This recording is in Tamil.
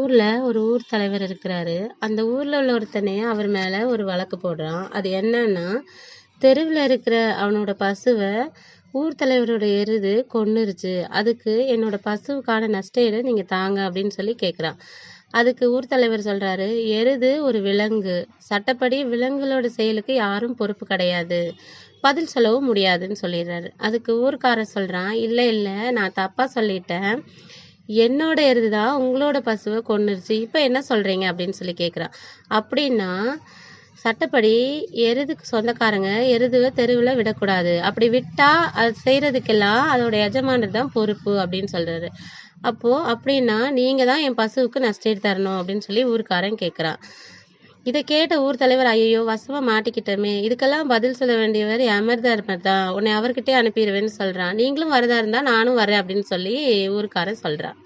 ஊர்ல ஒரு ஊர் தலைவர் இருக்கிறாரு. அந்த ஊர்ல உள்ள ஒருத்தனே அவர் மேல ஒரு வழக்கு போடுறான். அது என்னன்னா, தெருவுல இருக்கிற அவனோட பசுவ ஊர் தலைவரோட எருது கொன்னுருச்சு. அதுக்கு என்னோட பசுவுக்கான நஷ்ட ஈடு நீங்க தாங்க அப்படின்னு சொல்லி கேட்குறான். அதுக்கு ஊர் தலைவர் சொல்றாரு, எருது ஒரு விலங்கு. சட்டப்படி விலங்குகளோட செயலுக்கு யாரும் பொறுப்பு கிடையாது. பதில் சொல்லவும் முடியாதுன்னு சொல்லிடுறாரு. அதுக்கு ஊர்க்காரர் சொல்றான், இல்ல இல்ல, நான் தப்பா சொல்லிட்டேன். என்னோட எருது தான் உங்களோட பசுவை கொன்னுருச்சு. இப்போ என்ன சொல்றீங்க அப்படின்னு சொல்லி கேட்குறான். அப்படின்னா சட்டப்படி எருதுக்கு சொந்தக்காரங்க எருதுவை தெருவில் விடக்கூடாது. அப்படி விட்டா அது செய்யறதுக்கெல்லாம் அதோட எஜமானர் தான் பொறுப்பு அப்படின்னு சொல்றாரு. அப்போ அப்படின்னா நீங்க தான் என் பசுவுக்கு நஷ்டஈடு தரணும் அப்படின்னு சொல்லி ஊர்க்காரன் கேட்குறான். இதை கேட்ட ஊர் தலைவர், ஐயோ வசமா மாட்டிக்கிட்டோமே, இதுக்கெல்லாம் பதில் சொல்ல வேண்டியவர் அமர்தார் தான், உன்னை அவர்கிட்டே அனுப்பிடுவேன்னு சொல்றான். நீங்களும் வரதா இருந்தா நானும் வரேன் அப்படின்னு சொல்லி ஊர்க்காரன் சொல்றான்.